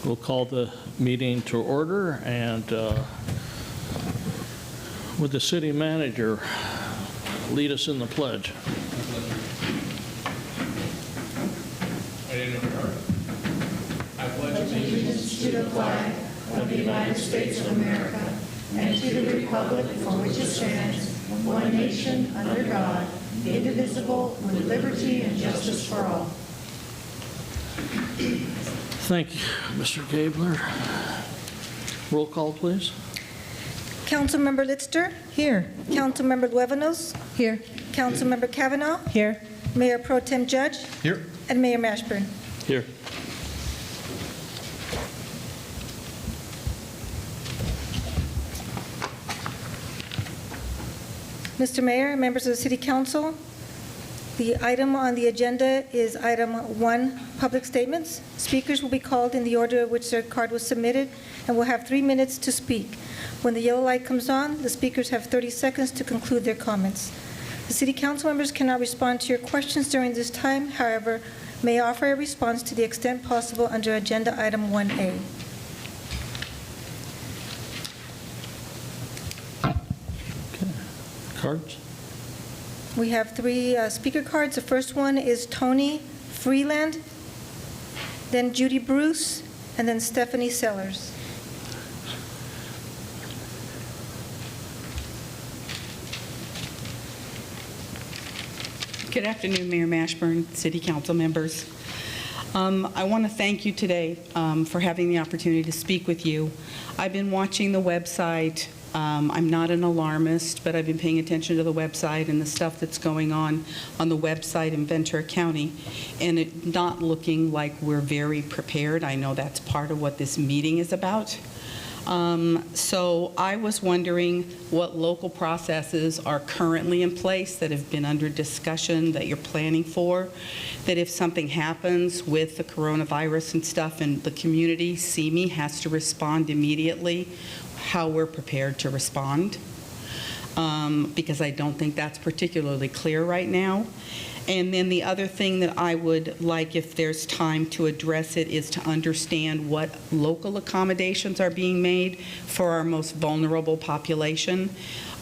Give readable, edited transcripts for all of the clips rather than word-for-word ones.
We'll call the meeting to order, and would the city manager lead us in the pledge? I pledge allegiance to the flag of the United States of America and to the republic for which it stands, one nation, under God, indivisible, with liberty and justice for all. Thank you, Mr. Gabler. Roll call, please. Councilmember Lister? Here. Councilmember Luevanos? Here. Councilmember Kavanaugh? Here. Mayor Pro Tem Judge? Here. And Mayor Mashburn. Here. Mr. Mayor, members of the City Council, the item on the agenda is item 1, public statements. Speakers will be called in the order in which their card was submitted and will have 3 minutes to speak. When the yellow light comes on, the speakers have 30 seconds to conclude their comments. The City Council members cannot respond to your questions during this time, however, may offer a response to the extent possible under agenda item 1A. Cards? We have 3 speaker cards. The first one is Tony Freeland, then Judy Bruce, and then Stephanie Sellers. Good afternoon, Mayor Mashburn, City Council members. I want to thank you today for having the opportunity to speak with you. I've been watching the website. I'm not an alarmist, but I've been paying attention to the website and the stuff that's going on the website in Ventura County, and it not looking like we're very prepared. I know that's part of what this meeting is about. So I was wondering what local processes are currently in place that have been under discussion that you're planning for, that if something happens with the coronavirus and stuff in the community, Simi has to respond immediately, how we're prepared to respond, because I don't think that's particularly clear right now. And then the other thing that I would like, if there's time to address it, is to understand what local accommodations are being made for our most vulnerable population,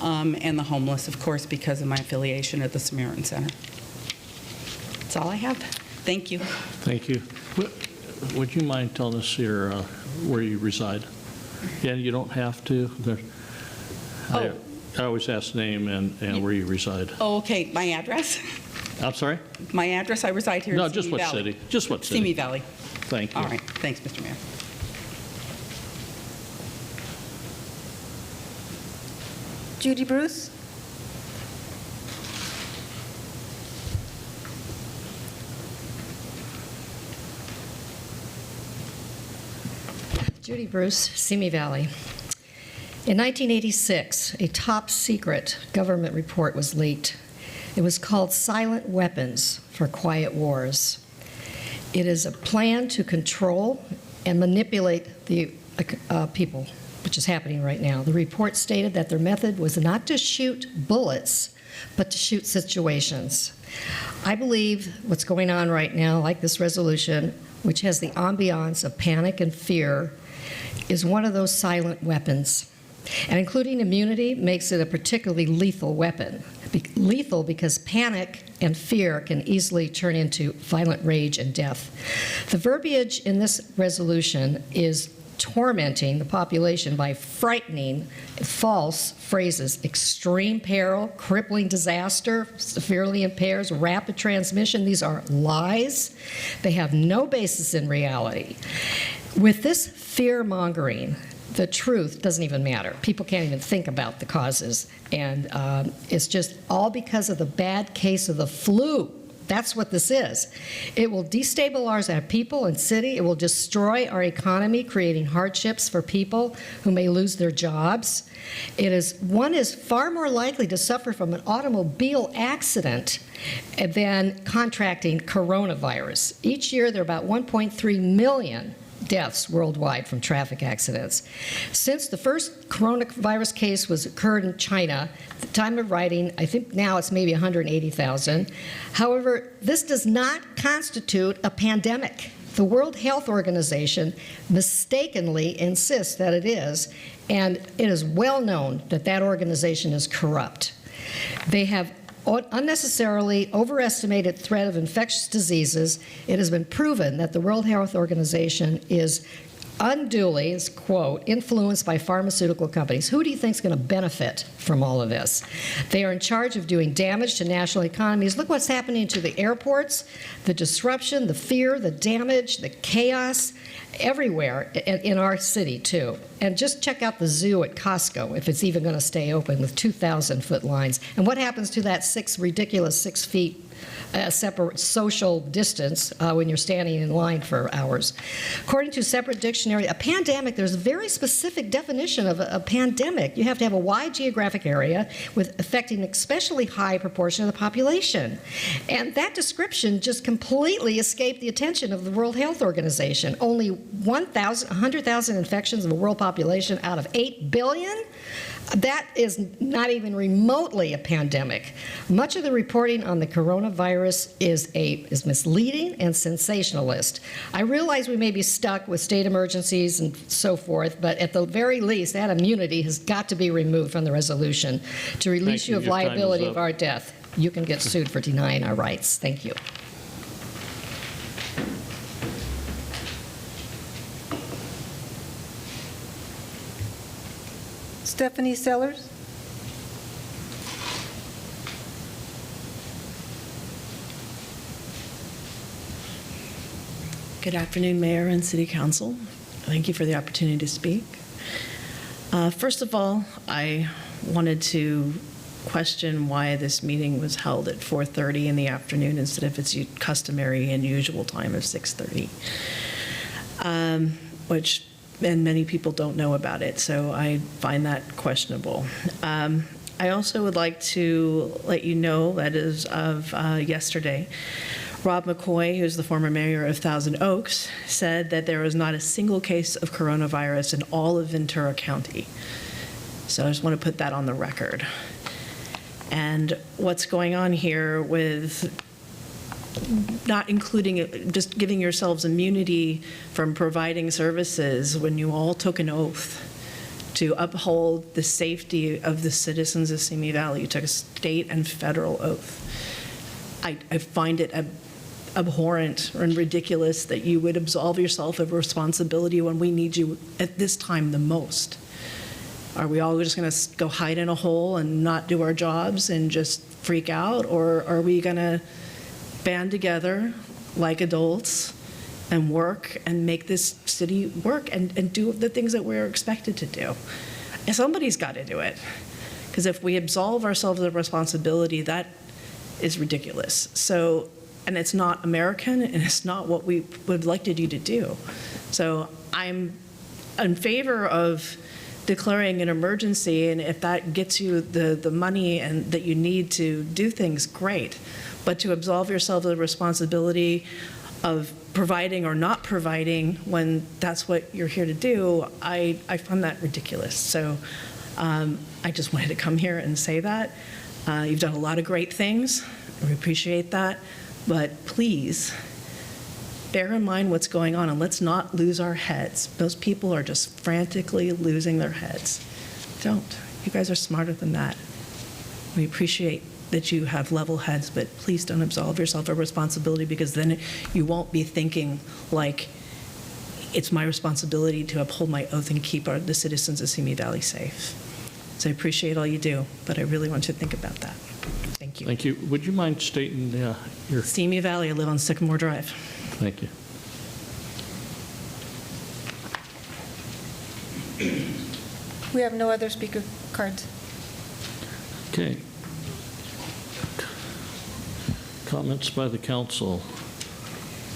and the homeless, of course, because of my affiliation at the Samaritan Center. That's all I have. Thank you. Thank you. Would you mind telling us where you reside? Yeah, you don't have to. I always ask name and where you reside. Oh, okay. My address? I'm sorry? My address, I reside here in Simi Valley. No, just what city? Just what city? Simi Valley. Thank you. All right. Thanks, Mr. Mayor. Judy Bruce? Judy Bruce, Simi Valley. In 1986, a top secret government report was leaked. It was called Silent Weapons for Quiet Wars. It is a plan to control and manipulate the people, which is happening right now. The report stated that their method was not to shoot bullets, but to shoot situations. I believe what's going on right now, like this resolution, which has the ambiance of panic and fear, is one of those silent weapons. And including immunity makes it a particularly lethal weapon. Lethal because panic and fear can easily turn into violent rage and death. The verbiage in this resolution is tormenting the population by frightening false phrases: extreme peril, crippling disaster, severely impairs, rapid transmission. These are lies. They have no basis in reality. With this fear-mongering, the truth doesn't even matter. People can't even think about the causes. And it's just all because of the bad case of the flu. That's what this is. It will destabilize our people and city. It will destroy our economy, creating hardships for people who may lose their jobs. One is far more likely to suffer from an automobile accident than contracting coronavirus. Each year, there are about 1.3 million deaths worldwide from traffic accidents. Since the first coronavirus case was occurred in China, at the time of writing, I think now it's maybe 180,000. However, this does not constitute a pandemic. The World Health Organization mistakenly insists that it is, and it is well known that that organization is corrupt. They have unnecessarily overestimated threat of infectious diseases. It has been proven that the World Health Organization is unduly, is quote, influenced by pharmaceutical companies. Who do you think is going to benefit from all of this? They are in charge of doing damage to national economies. Look what's happening to the airports, the disruption, the fear, the damage, the chaos, everywhere in our city, too. And just check out the zoo at Costco, if it's even going to stay open, with 2,000-foot lines. And what happens to that ridiculous 6 feet separate social distance when you're standing in line for hours? According to a separate dictionary, a pandemic, there's a very specific definition of a pandemic. You have to have a wide geographic area with affecting an especially high proportion of the population. And that description just completely escaped the attention of the World Health Organization. Only 100,000 infections of a world population out of 8 billion? That is not even remotely a pandemic. Much of the reporting on the coronavirus is misleading and sensationalist. I realize we may be stuck with state emergencies and so forth, but at the very least, that immunity has got to be removed from the resolution to release you of Your time is liability up. of our death. You can get sued for denying our rights. Thank you. Stephanie Sellers. Good afternoon, Mayor and City Council. Thank you for the opportunity to speak. First of all, I wanted to question why this meeting was held at 4:30 in the afternoon instead of its customary and usual time of 6:30, and many people don't know about it, so I find that questionable. I also would like to let you know that as of yesterday, Rob McCoy, who's the former mayor of Thousand Oaks, said that there was not a single case of coronavirus in all of Ventura County. So I just want to put that on the record. And what's going on here with not including, just giving yourselves immunity from providing services when you all took an oath to uphold the safety of the citizens of Simi Valley. You took a state and federal oath. I find it abhorrent and ridiculous that you would absolve yourself of responsibility when we need you at this time the most. Are we all just going to go hide in a hole and not do our jobs and just freak out? Or are we going to band together like adults and work and make this city work and do the things that we're expected to do? And somebody's got to do it. Because if we absolve ourselves of responsibility, that is ridiculous. So, and it's not American, and it's not what we would elected you to do. So I'm in favor of declaring an emergency, and if that gets you the money and that you need to do things, great. But to absolve yourself of the responsibility of providing or not providing when that's what you're here to do, I find that ridiculous. So I just wanted to come here and say that. You've done a lot of great things. We appreciate that. But please, bear in mind what's going on, and let's not lose our heads. Those people are just frantically losing their heads. Don't. You guys are smarter than that. We appreciate that you have level heads, but please don't absolve yourself of responsibility, because then you won't be thinking like it's my responsibility to uphold my oath and keep the citizens of Simi Valley safe. So I appreciate all you do, but I really want you to think about that. Thank you. Thank you. Would you mind stating your... Simi Valley, I live on Sycamore Drive. Thank you. We have no other speaker cards. Okay. Comments by the council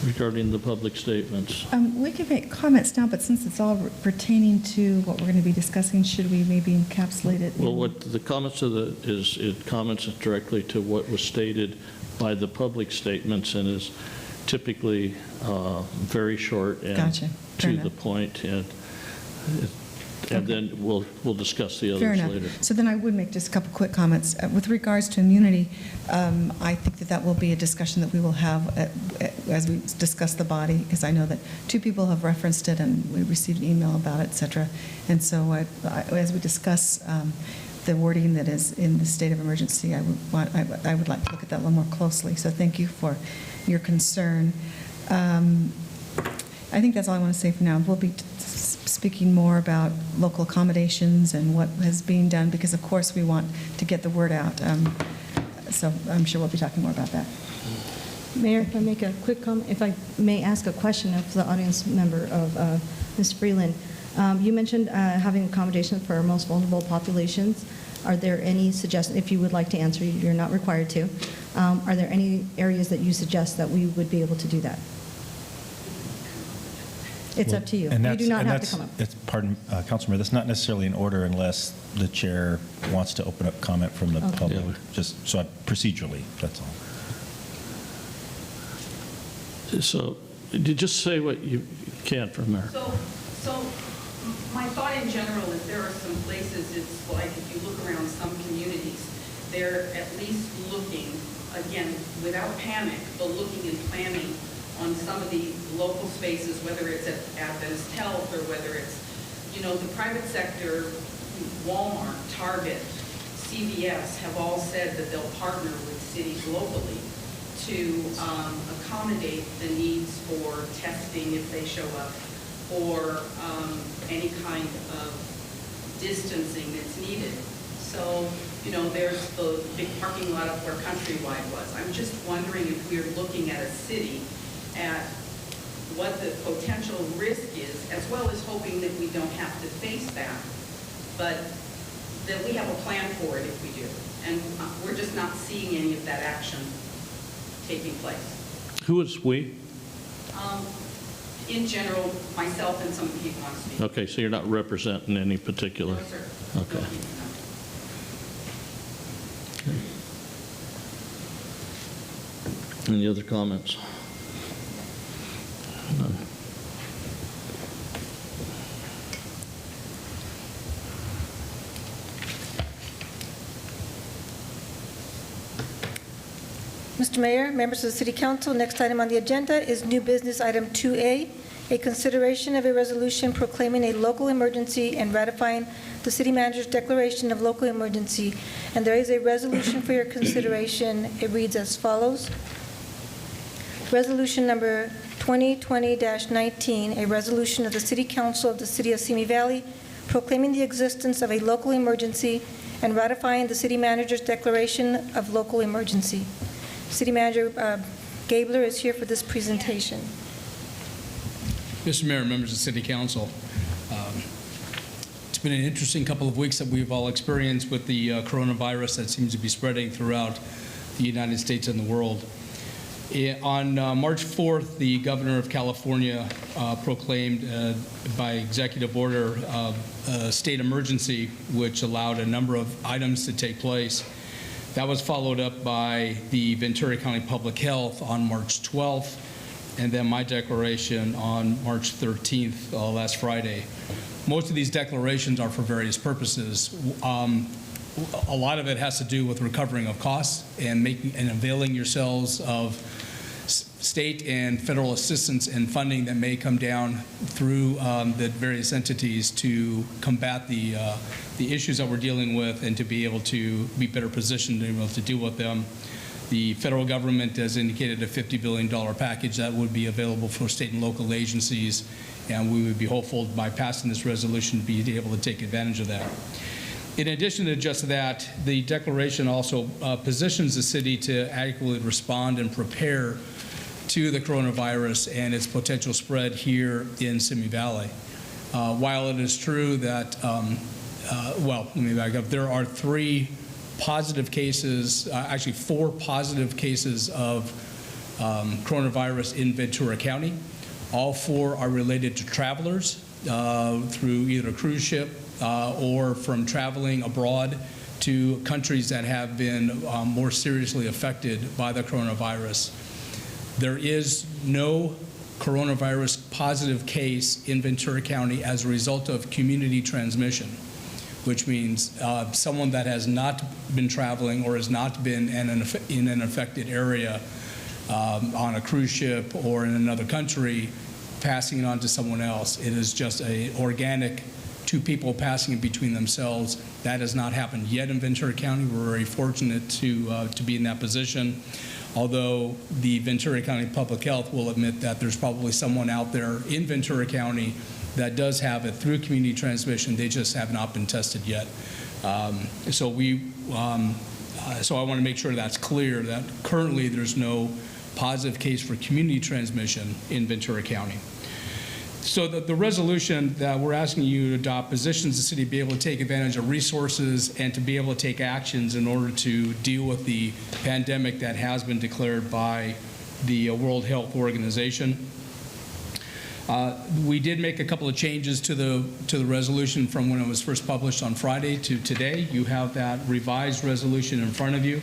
regarding the public statements. We can make comments now, but since it's all pertaining to what we're going to be discussing, should we maybe encapsulate it? Well, what the comments it comments directly to what was stated by the public statements, and is typically very short and Gotcha. Fair to the enough. point, and then we'll discuss the Fair others enough. later. So then I would make just a couple quick comments. With regards to immunity, I think that will be a discussion that we will have as we discuss the body, because I know that 2 people have referenced it, and we received an email about it, et cetera. And so as we discuss the wording that is in the state of emergency, I would like to look at that a little more closely. So thank you for your concern. I think that's all I want to say for now. We'll be speaking more about local accommodations and what is being done, because of course we want to get the word out. So I'm sure we'll be talking more about that. Mayor, if I make a quick comment, if I may ask a question of the audience member of Ms. Freeland. You mentioned having accommodation for our most vulnerable populations. Are there any suggestions, if you would like to answer, you're not required to, are there any areas that you suggest that we would be able to do that? It's up to you. And You do not and have to come up. Pardon, Councilmember, that's not necessarily in order unless the chair wants to open up comment from the Okay. public, Yeah. just so procedurally, that's all. So just say what you can from there. So my thought in general is there are some places, it's like if you look around some communities, they're at least looking, again, without panic, but looking and planning on some of the local spaces, whether it's at Adventist Health or whether it's, the private sector, Walmart, Target, CVS have all said that they'll partner with cities locally to accommodate the needs for testing if they show up, or any kind of distancing that's needed. So, there's the big parking lot up where Countrywide was. I'm just wondering if we're looking at a city at what the potential risk is, as well as hoping that we don't have to face that, but that we have a plan for it if we do. And we're just not seeing any of that action taking place. Who is we? In general, myself and some of the people want to speak. Okay, so you're not representing any particular? No, sir. Okay. No. Any other comments? None. Mr. Mayor, members of the City Council, next item on the agenda is new business item 2A, a consideration of a resolution proclaiming a local emergency and ratifying the city manager's declaration of local emergency. And there is a resolution for your consideration. It reads as follows. Resolution number 2020-19, a resolution of the City Council of the City of Simi Valley proclaiming the existence of a local emergency and ratifying the city manager's declaration of local emergency. City Manager Gabler is here for this presentation. Mr. Mayor, members of the City Council, it's been an interesting couple of weeks that we've all experienced with the coronavirus that seems to be spreading throughout the United States and the world. On March 4th, the governor of California proclaimed by executive order a state emergency, which allowed a number of items to take place. That was followed up by the Ventura County Public Health on March 12th, and then my declaration on March 13th, last Friday. Most of these declarations are for various purposes. A lot of it has to do with recovering of costs and availing yourselves of state and federal assistance and funding that may come down through the various entities to combat the issues that we're dealing with and to be able to be better positioned to be able to deal with them. The federal government has indicated a $50 billion package that would be available for state and local agencies, and we would be hopeful by passing this resolution to be able to take advantage of that. In addition to just that, the declaration also positions the city to adequately respond and prepare to the coronavirus and its potential spread here in Simi Valley. While it is true that, well, let me back up, there are 3 positive cases, actually 4 positive cases of coronavirus in Ventura County. All 4 are related to travelers through either a cruise ship or from traveling abroad to countries that have been more seriously affected by the coronavirus. There is no coronavirus positive case in Ventura County as a result of community transmission, which means someone that has not been traveling or has not been in an affected area on a cruise ship or in another country, passing it on to someone else. It is just a organic two people passing it between themselves. That has not happened yet in Ventura County. We're very fortunate to be in that position. Although the Ventura County Public Health will admit that there's probably someone out there in Ventura County that does have it through community transmission. They just have not been tested yet. So I want to make sure that's clear that currently there's no positive case for community transmission in Ventura County. So the resolution that we're asking you to adopt positions the city to be able to take advantage of resources and to be able to take actions in order to deal with the pandemic that has been declared by the World Health Organization. We did make a couple of changes to the resolution from when it was first published on Friday to today. You have that revised resolution in front of you.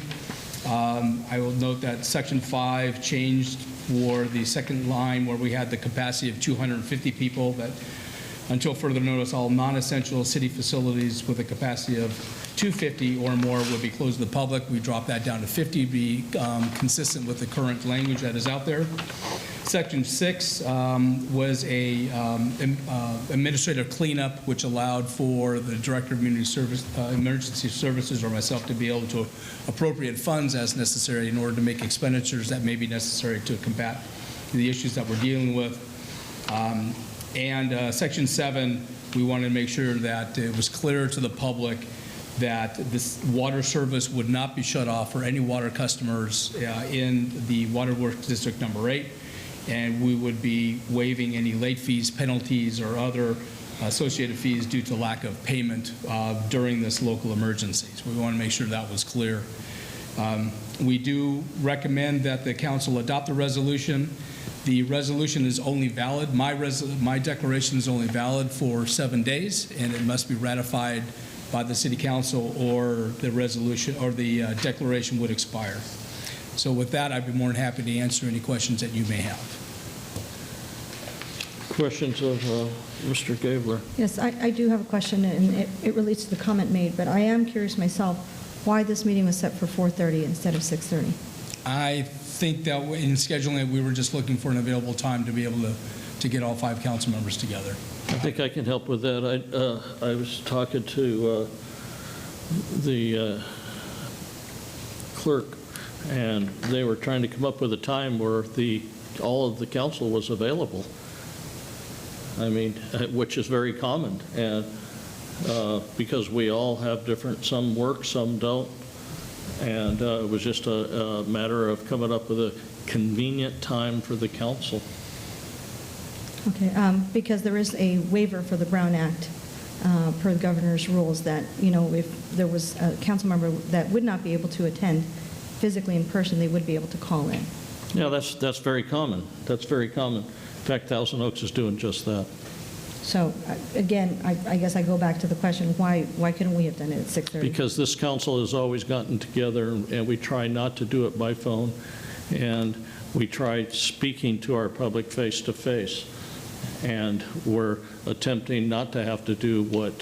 I will note that Section 5 changed for the second line where we had the capacity of 250 people, that until further notice, all non-essential city facilities with a capacity of 250 or more would be closed to the public. We dropped that down to 50 to be consistent with the current language that is out there. Section 6 was a administrative cleanup, which allowed for the Director of Emergency Services or myself to be able to appropriate funds as necessary in order to make expenditures that may be necessary to combat the issues that we're dealing with. Section 7, we wanted to make sure that it was clear to the public that this water service would not be shut off for any water customers in the Water Works District number 8. And we would be waiving any late fees, penalties, or other associated fees due to lack of payment during this local emergency. So we want to make sure that was clear. We do recommend that the council adopt the resolution. The resolution is only valid, my declaration is only valid for 7 days, and it must be ratified by the city council or the resolution or the declaration would expire. So with that, I'd be more than happy to answer any questions that you may have. Questions of Mr. Gabler? Yes, I do have a question, and it relates to the comment made, but I am curious myself why this meeting was set for 4:30 instead of 6:30. I think that in scheduling it, we were just looking for an available time to be able to get all 5 council members together. I think I can help with that. I was talking to the clerk, and they were trying to come up with a time where all of the council was available. I mean, which is very common, and because we all have different, some work, some don't, and it was just a matter of coming up with a convenient time for the council. Okay, because there is a waiver for the Brown Act per the governor's rules that, you know, if there was a council member that would not be able to attend physically in person, they would be able to call in. Yeah, that's very common. That's very common. In fact, Thousand Oaks is doing just that. So, again, I guess I go back to the question, why couldn't we have done it at 6:30? Because this council has always gotten together, and we try not to do it by phone, and we try speaking to our public face-to-face. And we're attempting not to have to do what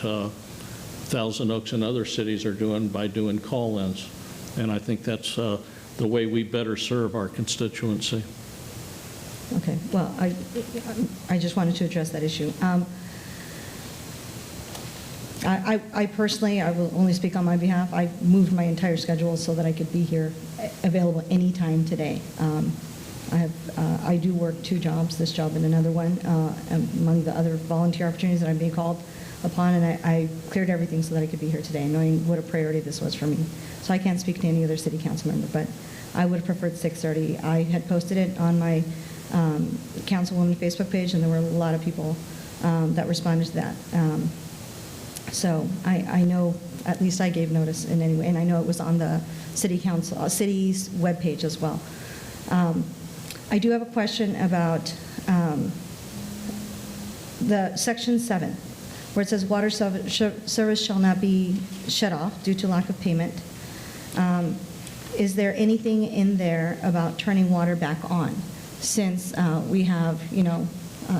Thousand Oaks and other cities are doing by doing call-ins. And I think that's the way we better serve our constituency. Okay, well, I just wanted to address that issue. I personally, I will only speak on my behalf, I moved my entire schedule so that I could be here available anytime today. I do work 2 jobs, this job and another one, among the other volunteer opportunities that I'm being called upon, and I cleared everything so that I could be here today, knowing what a priority this was for me. So I can't speak to any other city council member, but I would have preferred 6:30. I had posted it on my Councilwoman Facebook page, and there were a lot of people that responded to that. So I know, at least I gave notice in any way, and I know it was on the city's webpage as well. I do have a question about the Section 7, where it says water service shall not be shut off due to lack of payment. Is there anything in there about turning water back on? since we have,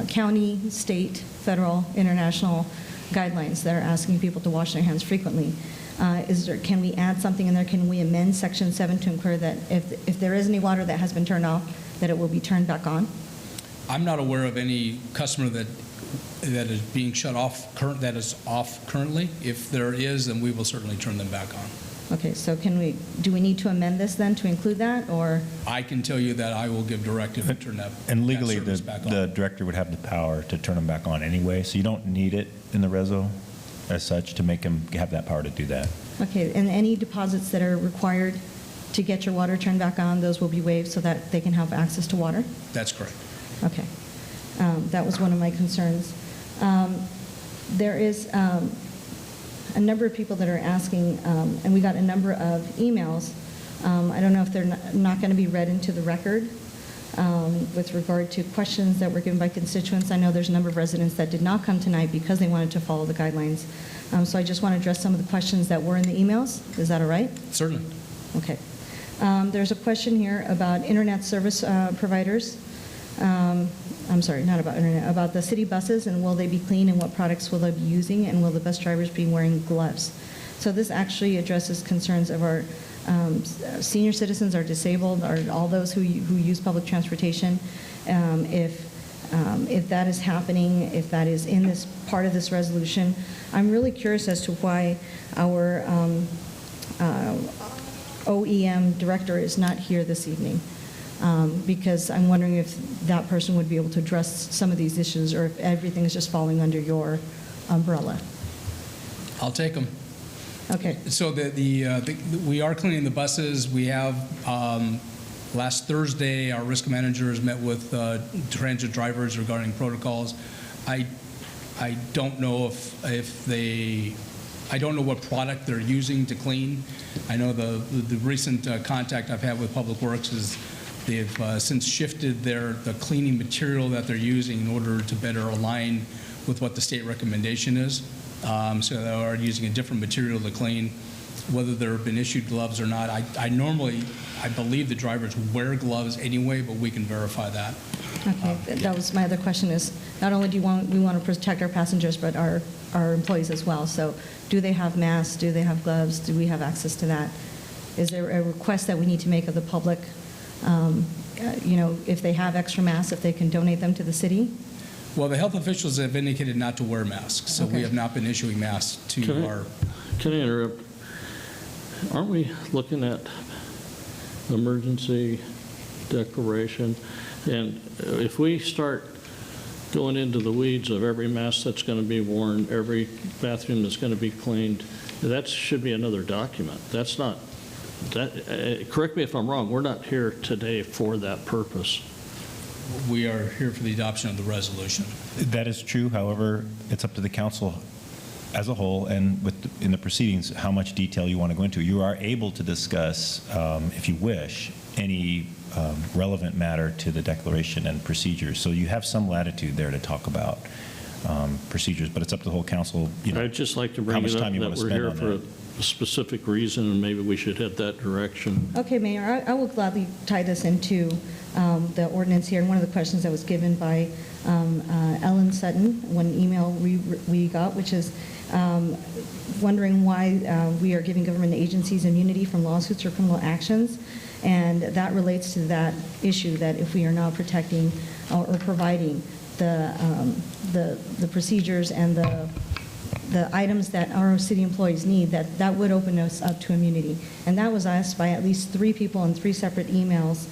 county, state, federal, international guidelines that are asking people to wash their hands frequently. Can we add something in there? Can we amend Section 7 to include that if there is any water that has been turned off, that it will be turned back on? I'm not aware of any customer that is being shut off, that is off currently. If there is, then we will certainly turn them back on. Okay, so do we need to amend this then to include that, or? I can tell you that I will give directive to turn that And legally, that service back on. the director would have the power to turn them back on anyway, so you don't need it in the reso as such to make him have that power to do that. Okay, and any deposits that are required to get your water turned back on, those will be waived so that they can have access to water? That's correct. Okay. That was one of my concerns. There is a number of people that are asking, and we got a number of emails. I don't know if they're not going to be read into the record with regard to questions that were given by constituents. I know there's a number of residents that did not come tonight because they wanted to follow the guidelines. So I just want to address some of the questions that were in the emails. Is that all right? Certainly. Okay. There's a question here about internet service providers. I'm sorry, not about internet, about the city buses, and will they be clean, and what products will they be using, and will the bus drivers be wearing gloves? So this actually addresses concerns of our senior citizens, our disabled, or all those who use public transportation. If that is happening, if that is in this part of this resolution, I'm really curious as to why our OEM director is not here this evening. Because I'm wondering if that person would be able to address some of these issues, or if everything is just falling under your umbrella. I'll take them. Okay. So we are cleaning the buses. We have, last Thursday, our risk managers met with transit drivers regarding protocols. I don't know I don't know what product they're using to clean. I know the recent contact I've had with Public Works is they've since shifted the cleaning material that they're using in order to better align with what the state recommendation is. So they are using a different material to clean. Whether there have been issued gloves or not, I believe the drivers wear gloves anyway, but we can verify that. Okay. That was my other question is, not only do we want to protect our passengers, but our employees as well. So do they have masks? Do they have gloves? Do we have access to that? Is there a request that we need to make of the public? If they have extra masks, if they can donate them to the city? Well, the health officials have indicated not to wear masks, so Okay. we have not been issuing masks to our... Can I interrupt? Aren't we looking at emergency declaration? And if we start going into the weeds of every mask that's going to be worn, every bathroom that's going to be cleaned, that should be another document. That's not, correct me if I'm wrong, we're not here today for that purpose. We are here for the adoption of the resolution. That is true. However, it's up to the council as a whole and in the proceedings how much detail you want to go into. You are able to discuss, if you wish, any relevant matter to the declaration and procedures. So you have some latitude there to talk about procedures, but it's up to the whole council. I'd just like to how bring much it up time you that want to we're spend here on for that. a specific reason, and maybe we should head that direction. Okay, Mayor, I will gladly tie this into the ordinance here. And one of the questions that was given by Ellen Sutton, one email we got, which is wondering why we are giving government agencies immunity from lawsuits or criminal actions. And that relates to that issue, that if we are not protecting or providing the procedures and the items that our city employees need, that would open us up to immunity. And that was asked by at least 3 people in 3 separate emails,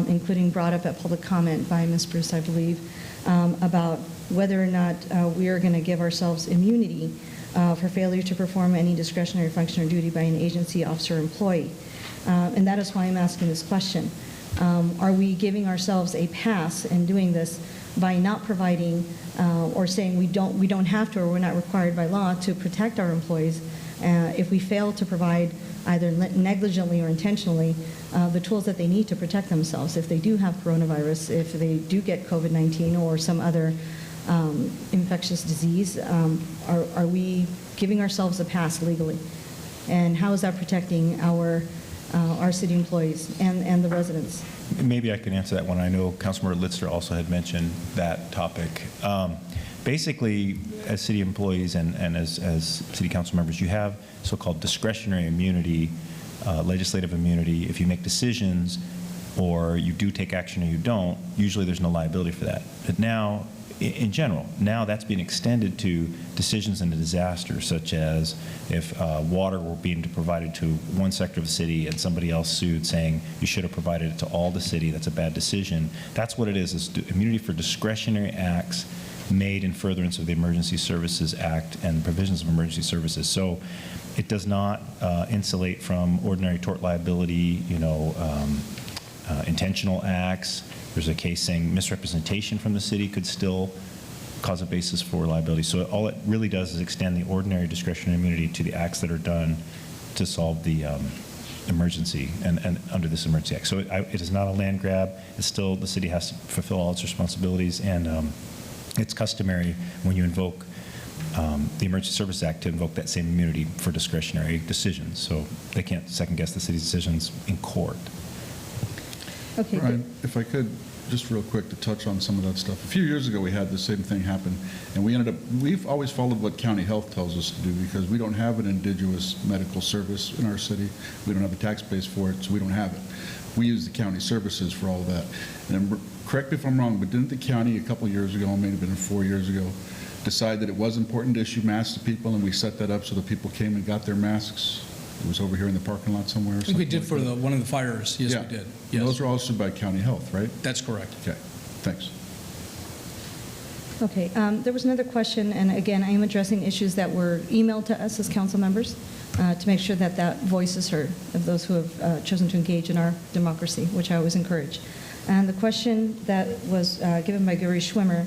including brought up at public comment by Ms. Bruce, I believe, about whether or not we are going to give ourselves immunity for failure to perform any discretionary function or duty by an agency, officer, or employee. And that is why I'm asking this question. Are we giving ourselves a pass in doing this by not providing or saying we don't have to, or we're not required by law to protect our employees if we fail to provide either negligently or intentionally the tools that they need to protect themselves if they do have coronavirus, if they do get COVID-19 or some other infectious disease? Are we giving ourselves a pass legally? And how is that protecting our city employees and the residents? Maybe I can answer that one. I know Councilmember Litzler also had mentioned that topic. Basically, as city employees and as city council members, you have so-called discretionary immunity, legislative immunity. If you make decisions or you do take action or you don't, usually there's no liability for that. But now, in general, now that's being extended to decisions in a disaster, such as if water were being provided to one sector of the city and somebody else sued saying you should have provided it to all the city, that's a bad decision. That's what it is immunity for discretionary acts made in furtherance of the Emergency Services Act and provisions of emergency services. So it does not insulate from ordinary tort liability, intentional acts. There's a case saying misrepresentation from the city could still cause a basis for liability. So all it really does is extend the ordinary discretionary immunity to the acts that are done to solve the emergency and under this emergency act. So it is not a land grab. It's still, the city has to fulfill all its responsibilities, and it's customary when you invoke the Emergency Services Act to invoke that same immunity for discretionary decisions. So they can't second guess the city's decisions in court. Okay. Brian, if I could, just real quick to touch on some of that stuff. A few years ago, we had the same thing happen, and we've always followed what county health tells us to do because we don't have an indigenous medical service in our city. We don't have a tax base for it, so we don't have it. We use the county services for all of that. And correct me if I'm wrong, but didn't the county a couple years ago, maybe been 4 years ago, decide that it was important to issue masks to people, and we set that up so that people came and got their masks? It was over here in the parking lot somewhere or I think we something did for one of the fires. Yes, Yeah. we did. And Yes. those are also by county health, right? That's correct. Okay, thanks. Okay, there was another question, and again, I am addressing issues that were emailed to us as council members to make sure that that voice is heard of those who have chosen to engage in our democracy, which I always encourage. And the question that was given by Gary Schwimmer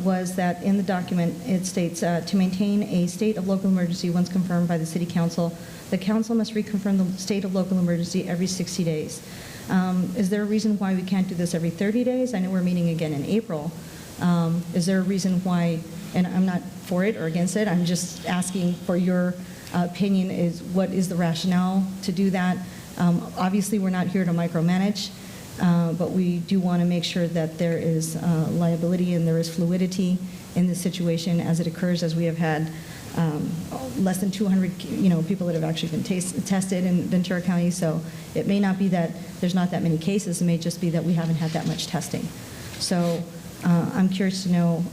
was that in the document, it states, to maintain a state of local emergency once confirmed by the city council, the council must reconfirm the state of local emergency every 60 days. Is there a reason why we can't do this every 30 days? I know we're meeting again in April. Is there a reason why, and I'm not for it or against it, I'm just asking for your opinion, is what is the rationale to do that? Obviously, we're not here to micromanage, but we do want to make sure that there is liability and there is fluidity in the situation as it occurs, as we have had less than 200 people that have actually been tested in Ventura County. So it may not be that there's not that many cases. It may just be that we haven't had that much testing. So I'm curious to know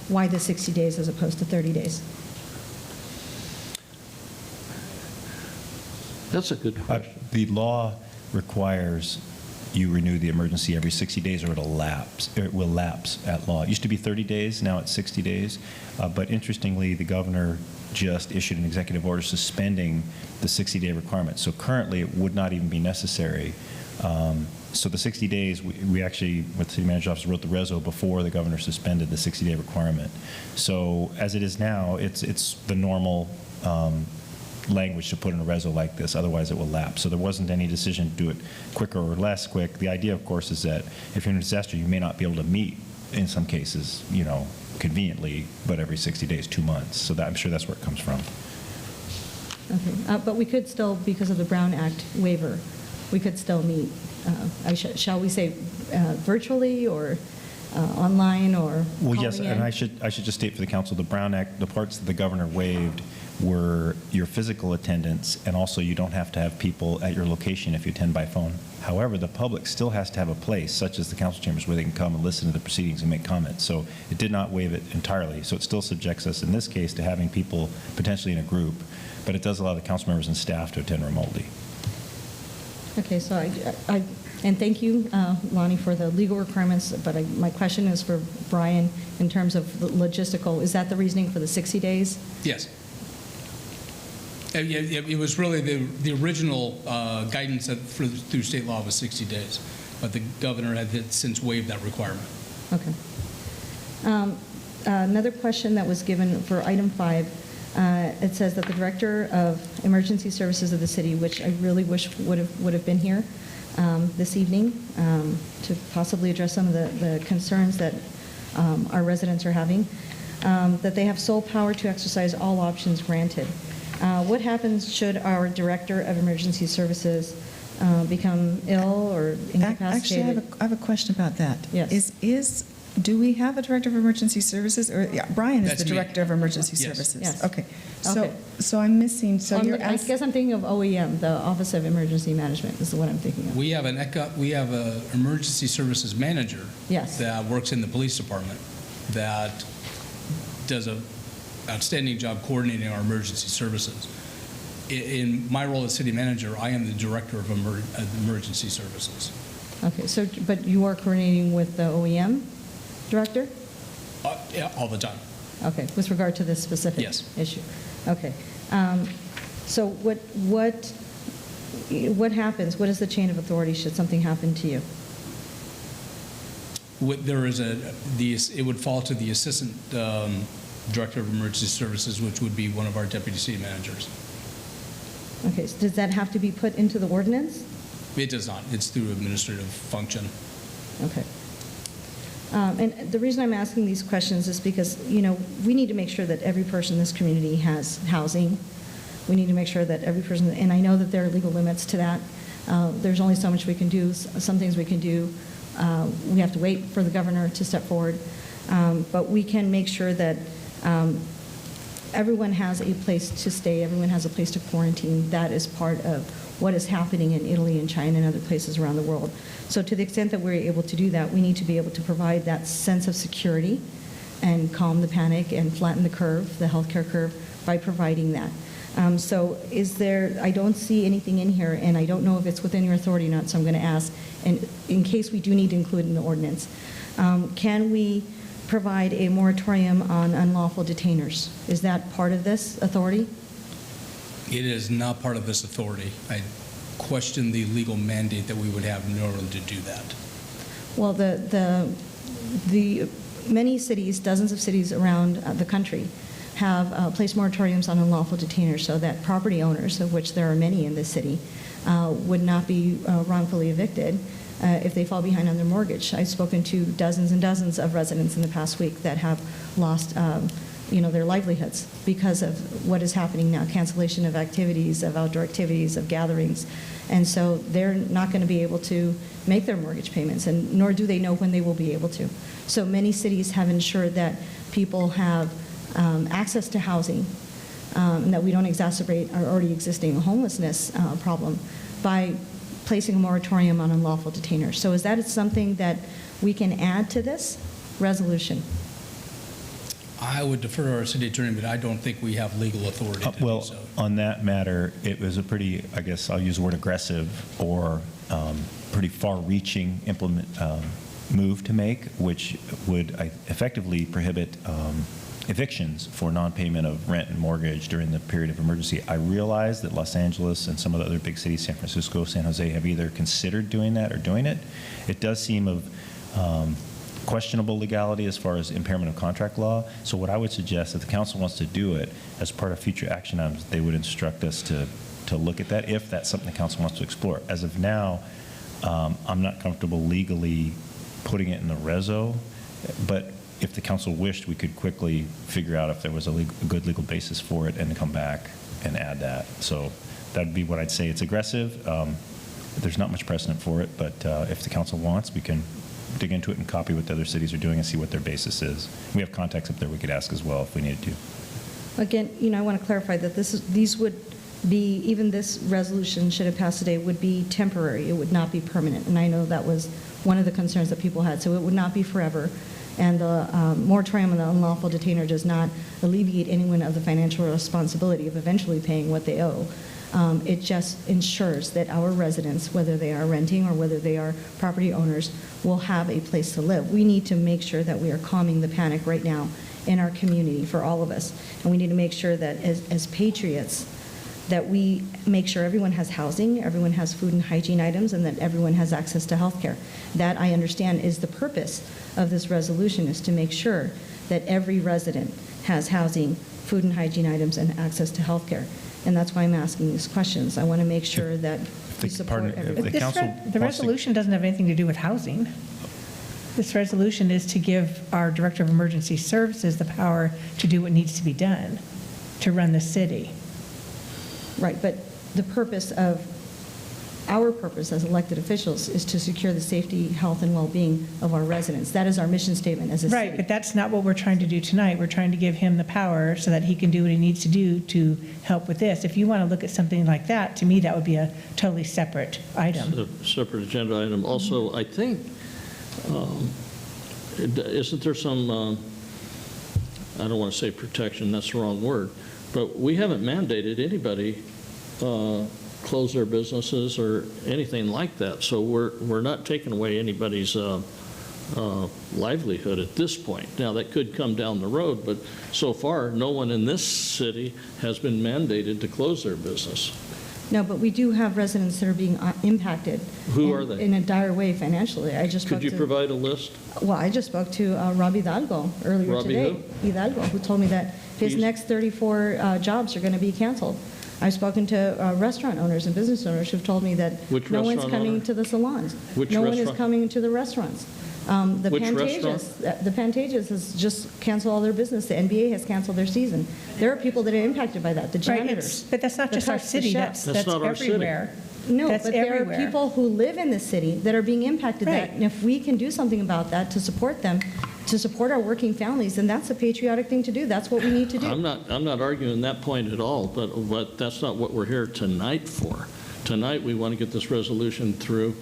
why the 60 days as opposed to 30 days. That's a good question. The law requires you renew the emergency every 60 days or it'll lapse. It will lapse at law. It used to be 30 days, now it's 60 days. But interestingly, the governor just issued an executive order suspending the 60-day requirement. So currently, it would not even be necessary. So the 60 days, we actually, with the city manager's office, wrote the reso before the governor suspended the 60-day requirement. So as it is now, it's the normal language to put in a reso like this, otherwise it will lapse. So there wasn't any decision to do it quicker or less quick. The idea, of course, is that if you're in a disaster, you may not be able to meet, in some cases, conveniently, but every 60 days, 2 months. So I'm sure that's where it comes from. Okay, but we could still, because of the Brown Act waiver, we could still meet, shall we say, virtually or online or Well, yes, calling and in? I should just state for the council, the Brown Act, the parts that the governor waived were your physical attendance, and also you don't have to have people at your location if you attend by phone. However, the public still has to have a place, such as the council chambers, where they can come and listen to the proceedings and make comments. So it did not waive it entirely. So it still subjects us, in this case, to having people potentially in a group, but it does allow the council members and staff to attend remotely. Okay, so and thank you, Lonnie, for the legal requirements, but my question is for Brian in terms of the logistical. Is that the reasoning for the 60 days? Yes. It was really the original guidance through state law was 60 days, but the governor had since waived that requirement. Okay. Another question that was given for item 5, it says that the Director of Emergency Services of the city, which I really wish would have been here this evening to possibly address some of the concerns that our residents are having, that they have sole power to exercise all options granted. What happens should our Director of Emergency Services become ill or Actually, incapacitated. I have a question about that. Yes. Do we have a Director of Emergency Services? Or, yeah, Brian is That's the me. Director of Emergency Yes. Services. Yes. Okay. Okay. So I'm missing, so you're I asking. guess I'm thinking of OEM, the Office of Emergency Management is what I'm thinking of. We have an emergency services manager. Yes. That works in the police department that does a outstanding job coordinating our emergency services. In my role as city manager, I am the director of emergency services. Okay, so, but you are coordinating with the OEM director? Yeah, all the time. Okay, with regard to this specific Yes. issue? Okay. So what happens, what is the chain of authority should something happen to you? It would fall to the assistant director of emergency services, which would be one of our deputy city managers. Okay, so does that have to be put into the ordinance? It does not. It's through administrative function. Okay. And the reason I'm asking these questions is because, we need to make sure that every person in this community has housing. We need to make sure that every person, and I know that there are legal limits to that. There's only so much we can do. Some things we can do. We have to wait for the governor to step forward. But we can make sure that everyone has a place to stay, everyone has a place to quarantine. That is part of what is happening in Italy and China and other places around the world. So to the extent that we're able to do that, we need to be able to provide that sense of security and calm the panic and flatten the curve, the healthcare curve, by providing that. So I don't see anything in here, and I don't know if it's within your authority or not, so I'm going to ask, and in case we do need to include in the ordinance, can we provide a moratorium on unlawful detainers? Is that part of this authority? It is not part of this authority. I question the legal mandate that we would have in order to do that. Well, the many cities, dozens of cities around the country, have placed moratoriums on unlawful detainers so that property owners, of which there are many in this city, would not be wrongfully evicted if they fall behind on their mortgage. I've spoken to dozens and dozens of residents in the past week that have lost their livelihoods because of what is happening now, cancellation of activities, of outdoor activities, of gatherings. And so they're not going to be able to make their mortgage payments, and nor do they know when they will be able to. So many cities have ensured that people have access to housing, and that we don't exacerbate our already existing homelessness problem by placing a moratorium on unlawful detainers. So is that something that we can add to this resolution? I would defer to our city attorney, but I don't think we have legal authority to Well, do so. on that matter, it was a pretty, I guess I'll use the word aggressive or pretty far-reaching move to make, which would effectively prohibit evictions for non-payment of rent and mortgage during the period of emergency. I realize that Los Angeles and some of the other big cities, San Francisco, San Jose, have either considered doing that or doing it. It does seem of questionable legality as far as impairment of contract law. So what I would suggest, if the council wants to do it as part of future action items, they would instruct us to look at that if that's something the council wants to explore. As of now, I'm not comfortable legally putting it in the reso, but if the council wished, we could quickly figure out if there was a good legal basis for it and come back and add that. So that'd be what I'd say. It's aggressive. There's not much precedent for it, but if the council wants, we can dig into it and copy what the other cities are doing and see what their basis is. We have contacts up there we could ask as well if we needed to. Again, I want to clarify that these would be, even this resolution, should it pass today, would be temporary. It would not be permanent. And I know that was one of the concerns that people had. So it would not be forever. And the moratorium on the unlawful detainer does not alleviate anyone of the financial responsibility of eventually paying what they owe. It just ensures that our residents, whether they are renting or whether they are property owners, will have a place to live. We need to make sure that we are calming the panic right now in our community for all of us. And we need to make sure that as patriots, that we make sure everyone has housing, everyone has food and hygiene items, and that everyone has access to health care. That, I understand, is the purpose of this resolution, is to make sure that every resident has housing, food and hygiene items, and access to health care. And that's why I'm asking these questions. I want to make sure that we support everyone. The council The resolution doesn't have anything to do with housing. This resolution is to give our Director of Emergency Services the power to do what needs to be done to run the city. Right, but the purpose of our purpose as elected officials is to secure the safety, health, and well-being of our residents. That is our mission statement as a city. Right, but that's not what we're trying to do tonight. We're trying to give him the power so that he can do what he needs to do to help with this. If you want to look at something like that, to me, that would be a totally separate item. Separate agenda item. Also, I think, isn't there some, I don't want to say protection, that's the wrong word, but we haven't mandated anybody close their businesses or anything like that. So we're not taking away anybody's livelihood at this point. Now, that could come down the road, but so far, no one in this city has been mandated to close their business. No, but we do have residents that are being impacted. Who are they? In a dire way financially. I just spoke Could you to- provide a list? Well, I just spoke to Rob Hidalgo earlier Robbie today. Hidalgo, who told me that his He's- next 34 jobs are going to be canceled. I've spoken to restaurant owners and business owners who've told me that Which no one's restaurant coming owner? to the salons. Which No one is restaurant? coming to the restaurants. The Which Pantages, the Pantages has just canceled all their business. The NBA has canceled their season. There are people that are impacted by that, the Right, janitors. but that's not the just our cooks, the city, chefs. that's not our city. everywhere. No, That's but there everywhere. are people who live in the city that are being impacted Right. that. And if we can do something about that to support them, to support our working families, then that's a patriotic thing to do. That's what we need to do. I'm not arguing that point at all, but that's not what we're here tonight for. Tonight, we want to get this resolution through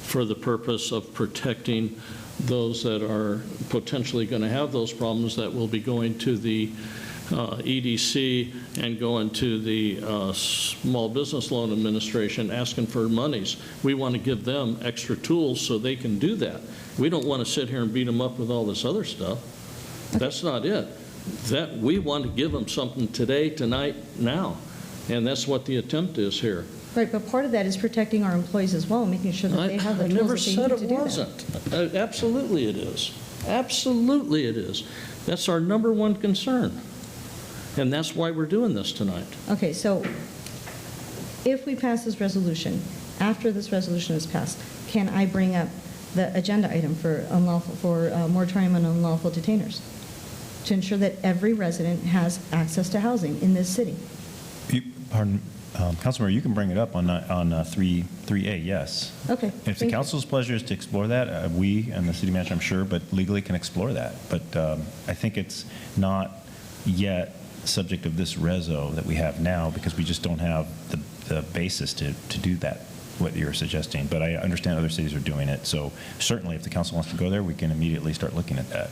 for the purpose of protecting those that are potentially going to have those problems that will be going to the EDC and going to the Small Business Loan Administration asking for monies. We want to give them extra tools so they can do that. We don't want to sit here and beat them up with all this other stuff. That's not it. That we want to give them something today, tonight, now. And that's what the attempt is here. Right, but part of that is protecting our employees as well, making sure that they have the I tools never that they said need to it do that. wasn't. Absolutely it is. Absolutely it is. That's our number one concern. And that's why we're doing this tonight. Okay, so if we pass this resolution, after this resolution is passed, can I bring up the agenda item for moratorium on unlawful detainers to ensure that every resident has access to housing in this city? Pardon, Councilmember, you can bring it up on 3A, yes. Okay. If the thank you. council's pleasure is to explore that, we and the city manager, I'm sure, but legally can explore that. But I think it's not yet subject of this reso that we have now because we just don't have the basis to do that, what you're suggesting. But I understand other cities are doing it. So certainly if the council wants to go there, we can immediately start looking at that.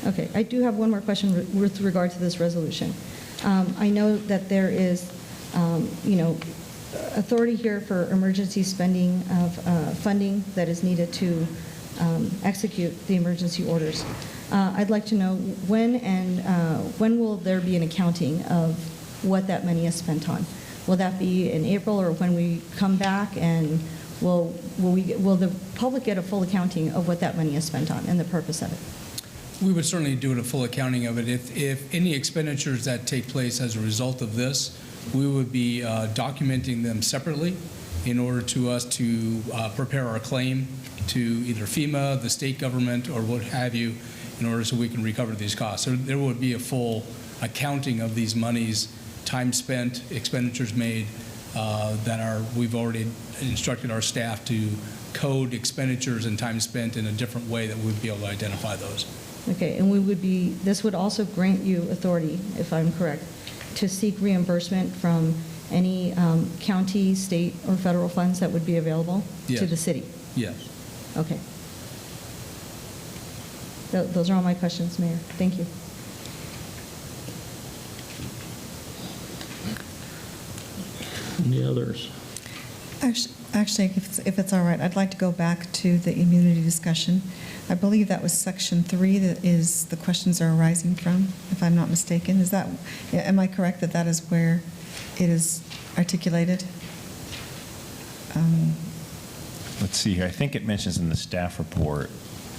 Okay, I do have one more question with regard to this resolution. I know that there is, authority here for emergency spending of funding that is needed to execute the emergency orders. I'd like to know when will there be an accounting of what that money is spent on? Will that be in April or when we come back, and will the public get a full accounting of what that money is spent on and the purpose of it? We would certainly do a full accounting of it. If any expenditures that take place as a result of this, we would be documenting them separately in order to us to prepare our claim to either FEMA, the state government, or what have you, in order so we can recover these costs. So there would be a full accounting of these monies, time spent, expenditures made, we've already instructed our staff to code expenditures and time spent in a different way that we'd be able to identify those. Okay, and this would also grant you authority, if I'm correct, to seek reimbursement from any county, state, or federal funds that would be available to Yes. the city? Yes. Okay. Those are all my questions, Mayor. Thank you. Any others? Actually, if it's all right, I'd like to go back to the immunity discussion. I believe that was section 3 that is, the questions are arising from, if I'm not mistaken. Am I correct that that is where it is articulated? Let's see here. I think it mentions in the staff report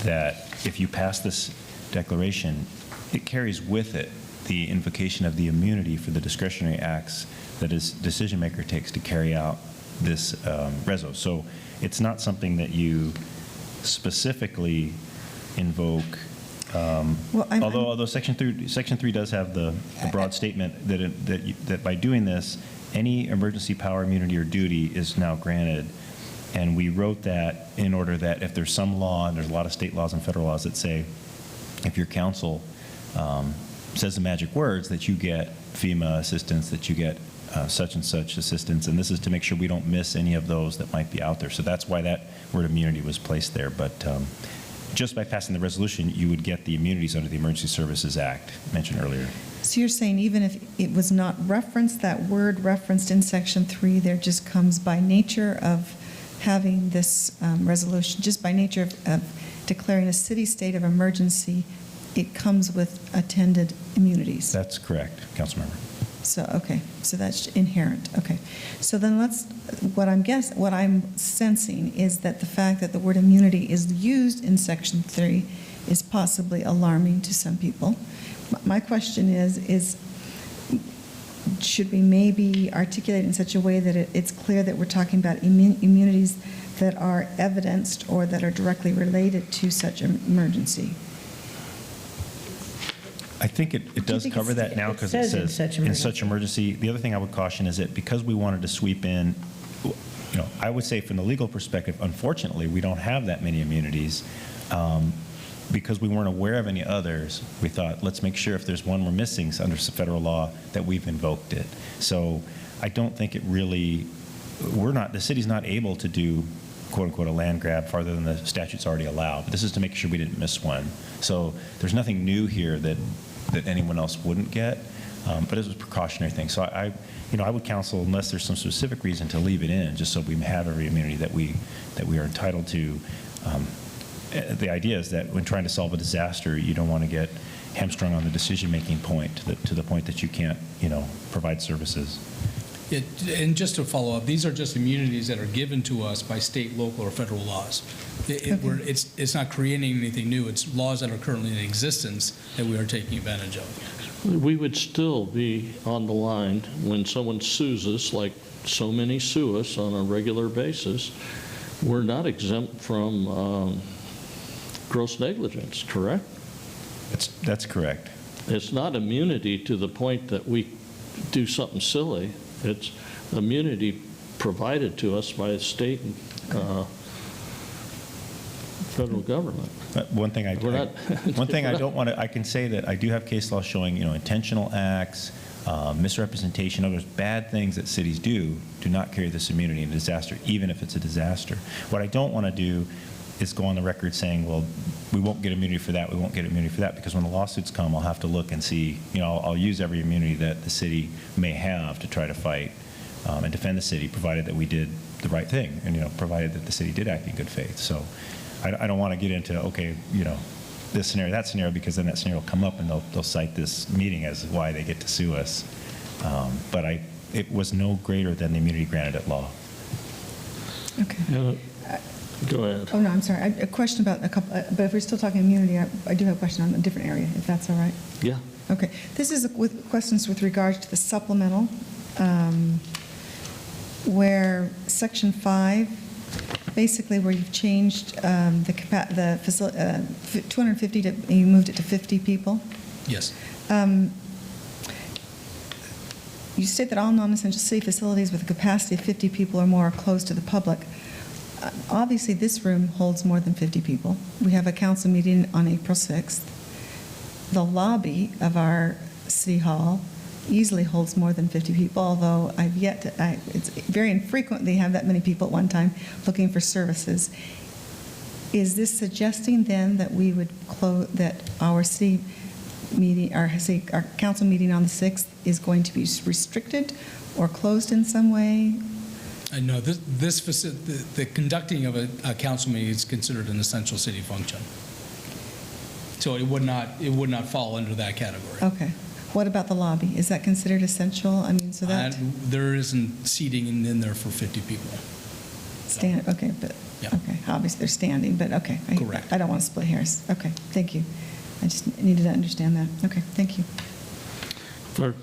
that if you pass this declaration, it carries with it the invocation of the immunity for the discretionary acts that a decision maker takes to carry out this reso. So it's not something that you specifically invoke. Although Section 3 does have the broad statement that by doing this, any emergency power, immunity, or duty is now granted And we wrote that in order that if there's some law, and there's a lot of state laws and federal laws that say, if your council says the magic words, that you get FEMA assistance, that you get such and such assistance, and this is to make sure we don't miss any of those that might be out there. So that's why that word immunity was placed there. But just by passing the resolution, you would get the immunities under the Emergency Services Act mentioned earlier. So you're saying even if it was not referenced, that word referenced in Section 3, there just comes by nature of having this resolution, just by nature of declaring a city state of emergency, it comes with attended immunities. That's correct, Councilmember. So, okay, so that's inherent, okay. So then what I'm sensing is that the fact that the word immunity is used in Section 3 is possibly alarming to some people. My question is should we maybe articulate in such a way that it's clear that we're talking about immunities that are evidenced or that are directly related to such an emergency? I think it does cover that now because it says in such emergency. The other thing I would caution is that because we wanted to sweep in, I would say from the legal perspective, unfortunately, we don't have that many immunities. Because we weren't aware of any others, we thought, let's make sure if there's one we're missing under federal law that we've invoked it. So I don't think it really, the city's not able to do, quote unquote, a land grab farther than the statute's already allowed. But this is to make sure we didn't miss one. So there's nothing new here that anyone else wouldn't get, but it was a precautionary thing. So I would counsel, unless there's some specific reason, to leave it in, just so we have every immunity that we are entitled to. The idea is that when trying to solve a disaster, you don't want to get hamstrung on the decision-making point to the point that you can't, provide services. And just to follow up, these are just immunities that are given to us by state, local, or federal laws. It's not creating anything new. It's laws that are currently in existence that we are taking advantage of. We would still be on the line when someone sues us, like so many sue us on a regular basis. We're not exempt from gross negligence, correct? That's correct. It's not immunity to the point that we do something silly. It's immunity provided to us by the state and federal government. One thing I don't want to, I can say that I do have case law showing, intentional acts, misrepresentation, others bad things that cities do not carry this immunity in a disaster, even if it's a disaster. What I don't want to do is go on the record saying, well, we won't get immunity for that, we won't get immunity for that, because when the lawsuits come, I'll have to look and see, I'll use every immunity that the city may have to try to fight and defend the city, provided that we did the right thing, and, provided that the city did act in good faith. So I don't want to get into, okay, this scenario, that scenario, because then that scenario will come up and they'll cite this meeting as why they get to sue us. But it was no greater than the immunity granted at law. Okay. Go ahead. Oh, no, I'm sorry. A question about a couple, but if we're still talking immunity, I do have a question on a different area, if that's all right. Yeah. Okay. This is with questions with regards to the supplemental, where Section 5, basically where you've changed the facility, 250 to, you moved it to 50 people. Yes. You state that all non-essential city facilities with a capacity of 50 people or more are closed to the public. Obviously, this room holds more than 50 people. We have a council meeting on April 6th. The lobby of our city hall easily holds more than 50 people, although I've yet to, it's very infrequent they have that many people at one time looking for services. Is this suggesting then that we would close, that our city meeting, our council meeting on the 6th is going to be restricted or closed in some way? No, the conducting of a council meeting is considered an essential city function. So it would not fall under that category. Okay. What about the lobby? Is that considered essential? I mean, so that there isn't seating in there for 50 people. stand. Okay, but Yeah. okay. Obviously, they're standing, but okay. Correct. I don't want to split hairs. Okay, thank you. I just needed to understand that. Okay, thank you. For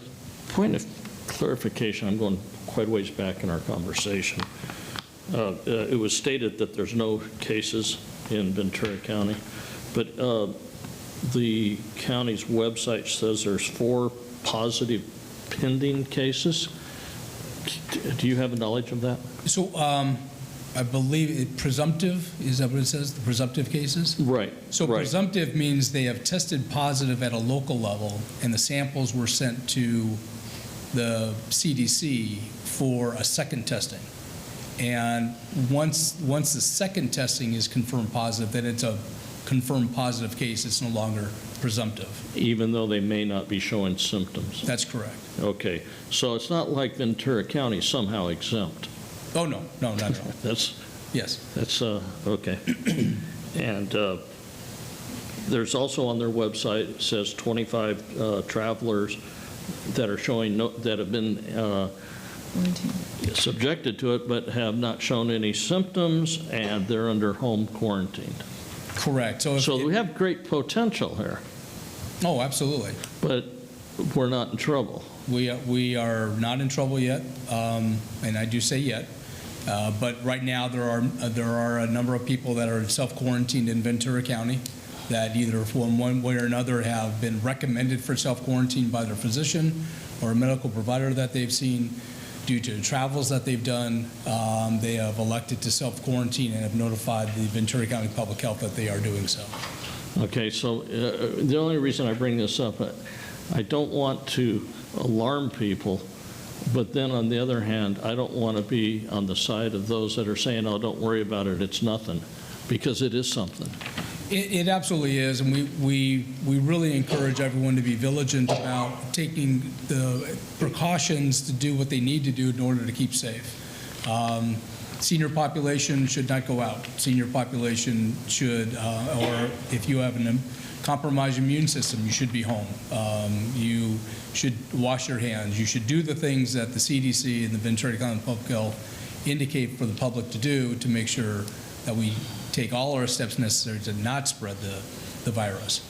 point of clarification, I'm going quite a ways back in our conversation. It was stated that there's no cases in Ventura County, but the county's website says there's 4 positive pending cases. Do you have knowledge of that? So I believe presumptive, is that what it says, the presumptive cases? Right. So right. presumptive means they have tested positive at a local level, and the samples were sent to the CDC for a second testing. And once the second testing is confirmed positive, then it's a confirmed positive case. It's no longer presumptive. Even though they may not be showing symptoms. That's correct. Okay. So it's not like Ventura County somehow exempt. Oh, no, not at all. That's Yes. okay. And there's also on their website, it says 25 travelers that are showing, that have been subjected to it, but have not shown any symptoms, and they're under home quarantine. Correct. So we have great potential here, Oh, absolutely. but we're not in trouble. We are not in trouble yet, and I do say yet. But right now, there are a number of people that are self-quarantined in Ventura County that either from one way or another have been recommended for self-quarantine by their physician or a medical provider that they've seen due to travels that they've done. They have elected to self-quarantine and have notified the Ventura County Public Health that they are doing so. Okay, so the only reason I bring this up, I don't want to alarm people, but then on the other hand, I don't want to be on the side of those that are saying, oh, don't worry about it, it's nothing, because it is something. It absolutely is, and we really encourage everyone to be vigilant about taking the precautions to do what they need to do in order to keep safe. Senior population should not go out. Senior population should, or if you have a compromised immune system, you should be home. You should wash your hands. You should do the things that the CDC and the Ventura County Public Health indicate for the public to do to make sure that we take all our steps necessary to not spread the virus.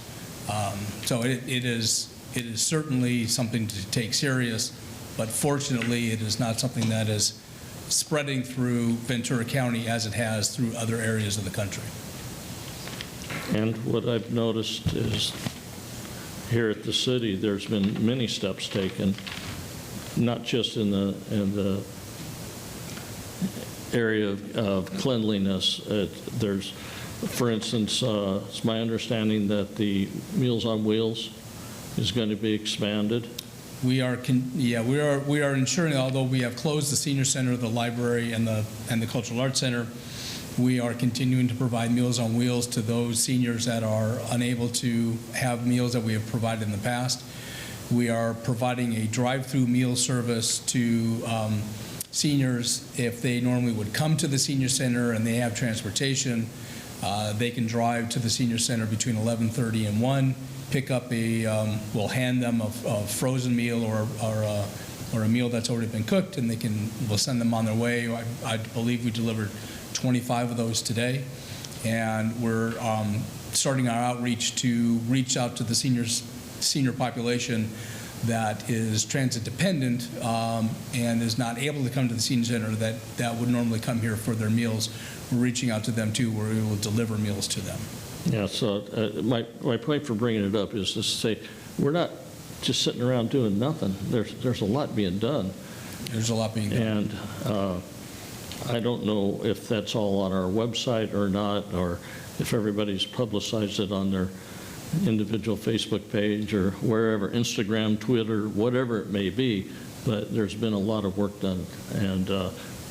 So it is certainly something to take serious, but fortunately it is not something that is spreading through Ventura County as it has through other areas of the country. And what I've noticed is here at the city, there's been many steps taken, not just in the area of cleanliness. There's, for instance, it's my understanding that the Meals on Wheels is going to be expanded. We are ensuring, although we have closed the senior center, the library, and the cultural arts center, we are continuing to provide Meals on Wheels to those seniors that are unable to have meals that we have provided in the past. We are providing a drive-through meal service to seniors. If they normally would come to the senior center and they have transportation, they can drive to the senior center between 11:30 and 1, pick up we'll hand them a frozen meal or a meal that's already been cooked, and we'll send them on their way. I believe we delivered 25 of those today, and we're starting our outreach to reach out to the senior population that is transit dependent and is not able to come to the senior center that would normally come here for their meals. We're reaching out to them too, where we will deliver meals to them. Yeah, so my point for bringing it up is just to say, we're not just sitting around doing nothing. There's a lot being done. There's a lot being done. And I don't know if that's all on our website or not, or if everybody's publicized it on their individual Facebook page or wherever, Instagram, Twitter, whatever it may be, but there's been a lot of work done, and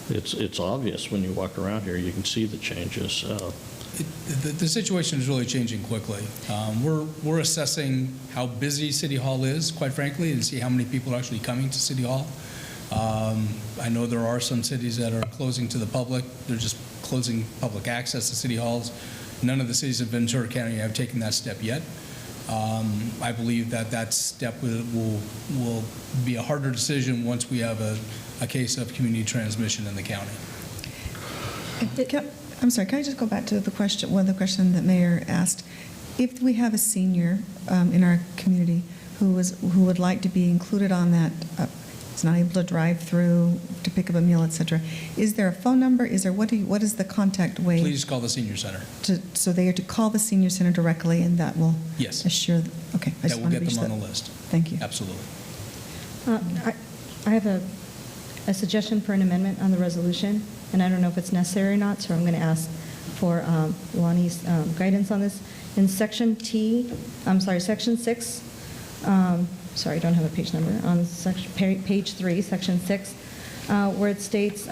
it's obvious when you walk around here. You can see the changes. The situation is really changing quickly. We're assessing how busy City Hall is, quite frankly, and see how many people are actually coming to City Hall. I know there are some cities that are closing to the public. They're just closing public access to City Halls. None of the cities of Ventura County have taken that step yet. I believe that step will be a harder decision once we have a case of community transmission in the county. I'm sorry, can I just go back to one of the questions that Mayor asked? If we have a senior in our community who would like to be included on that, is not able to drive through to pick up a meal, et cetera, is there a phone number? Is there what is the contact way? Please call the senior center. So they are to call the senior center directly, and that will Yes. assure. Okay, I That just will want to get reach them that. on the list. Thank you. Absolutely. I have a suggestion for an amendment on the resolution. and I don't know if it's necessary or not, so I'm going to ask for Lonnie's guidance on this. In Section Section 6, sorry, I don't have a page number, on page 3, Section 6, where it states,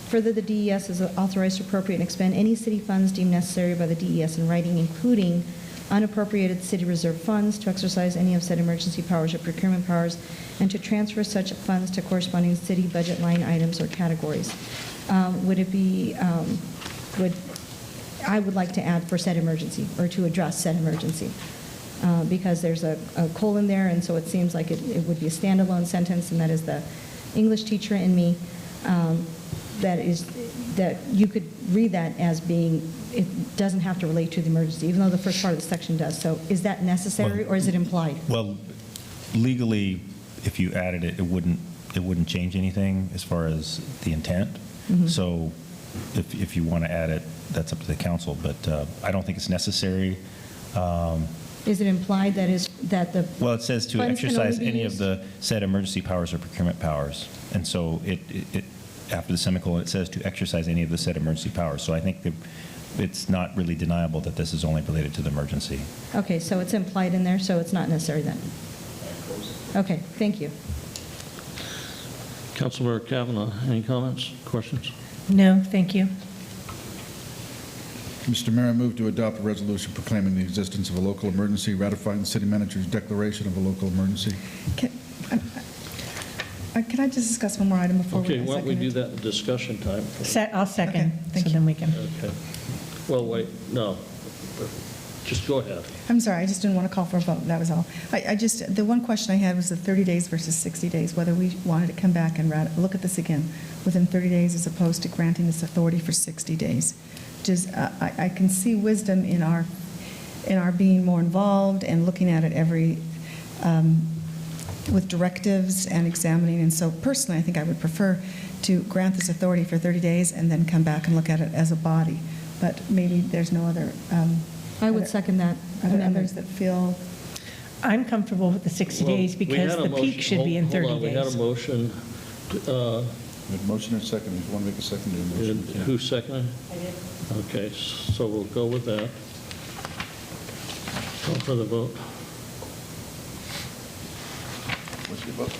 further, the DES is authorized to appropriate and expend any city funds deemed necessary by the DES in writing, including unappropriated city reserve funds, to exercise any of said emergency powers or procurement powers, and to transfer such funds to corresponding city budget line items or categories. I would like to add for said emergency, or to address said emergency, because there's a colon there, and so it seems like it would be a standalone sentence, and that is the English teacher in me, that you could read that as being, it doesn't have to relate to the emergency, even though the first part of the section does. So is that necessary, or is it implied? Well, legally, if you added it, it wouldn't change anything as far as the intent. So if you want to add it, that's up to the council, but I don't think it's necessary. Is it implied that the Well, it says to funds can exercise only be any of used- the said emergency powers or procurement powers. And so it after the semicolon, it says to exercise any of the said emergency powers. So I think that it's not really deniable that this is only related to the emergency. Okay, so it's implied in there, so it's not necessary then? Okay, thank you. Councilmember Kavanaugh, any comments, questions? No, thank you. Mr. Mayor, I move to adopt a resolution proclaiming the existence of a local emergency, ratifying the city manager's declaration of a local emergency. Can I just discuss one more item before we Okay, why don't we second do it? that in discussion time? I'll second, Okay, thank so you. then we can. Okay. Well, wait, no. Just go ahead. I'm sorry, I just didn't want to call for a vote, that was all. The one question I had was the 30 days versus 60 days, whether we wanted to come back and look at this again within 30 days as opposed to granting this authority for 60 days. I can see wisdom in our being more involved and looking at it with directives and examining, and so personally, I think I would prefer to grant this authority for 30 days and then come back and look at it as a body, but maybe there's no other... I would second that Are there amendment. others that feel... I'm comfortable with the 60 days Well, we because had a the peak motion- should be in 30 Hold on, we had a days. motion. We have motion and second. If you want to make a second to the motion, we can. Who seconded? I did. Okay, so we'll go with that. Call for the vote. What's your vote?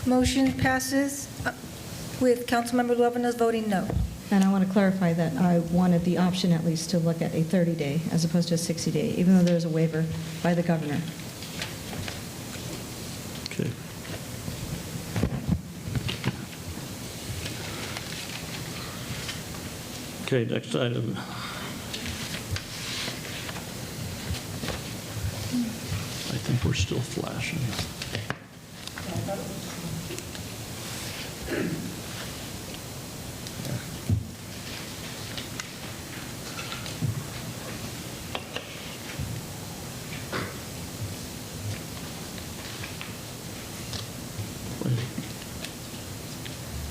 Motion passes with Councilmember Luébanos voting no. And I want to clarify that I wanted the option at least to look at a 30-day as opposed to a 60-day, even though there's a waiver by the governor. Okay. Okay, next item. I think we're still flashing.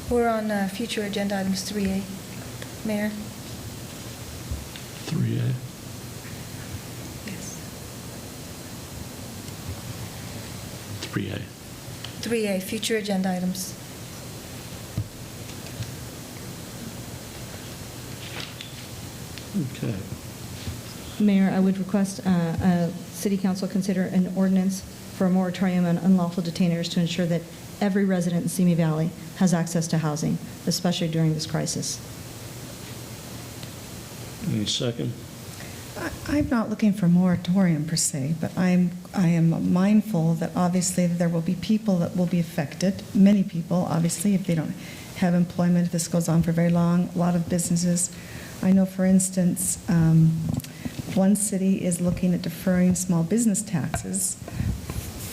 We're on future agenda items 3A. Mayor? 3A. Yes. 3A. 3A, future agenda items. Okay. Mayor, I would request City Council consider an ordinance for a moratorium on unlawful detainers to ensure that every resident in Simi Valley has access to housing, especially during this crisis. Any second? I'm not looking for a moratorium per se, but I am mindful that obviously there will be people that will be affected, many people, obviously, if they don't have employment, if this goes on for very long, a lot of businesses. I know, for instance, one city is looking at deferring small business taxes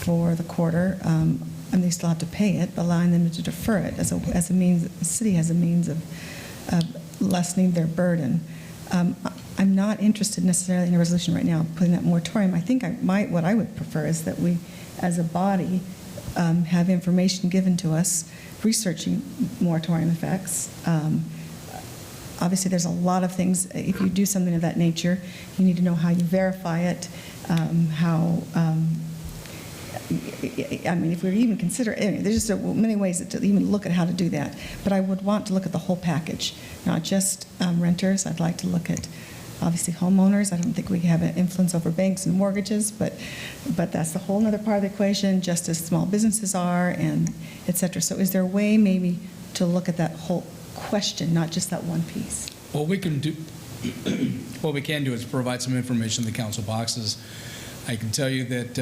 for the quarter, and they still have to pay it, but allowing them to defer it as a means, the city has a means of lessening their burden. I'm not interested necessarily in a resolution right now, putting that moratorium. I think what I would prefer is that we, as a body, have information given to us, researching moratorium effects, obviously, there's a lot of things. If you do something of that nature, you need to know how you verify it, I mean, if we even consider, there's just many ways to even look at how to do that. But I would want to look at the whole package, not just renters. I'd like to look at, obviously, homeowners. I don't think we have an influence over banks and mortgages, but that's the whole other part of the equation, just as small businesses are, and et cetera. So is there a way maybe to look at that whole question, not just that one piece? What we can do is provide some information in the council boxes. I can tell you that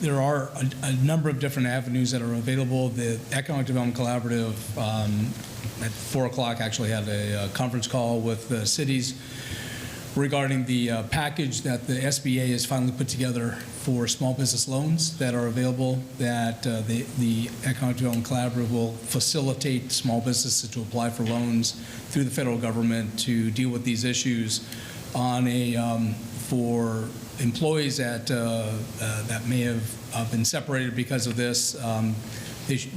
there are a number of different avenues that are available. The Economic Development Collaborative at 4 o'clock actually had a conference call with the cities regarding the package that the SBA has finally put together for small business loans that are available, that the Economic Development Collaborative will facilitate small businesses to apply for loans through the federal government to deal with these issues on for employees that may have been separated because of this.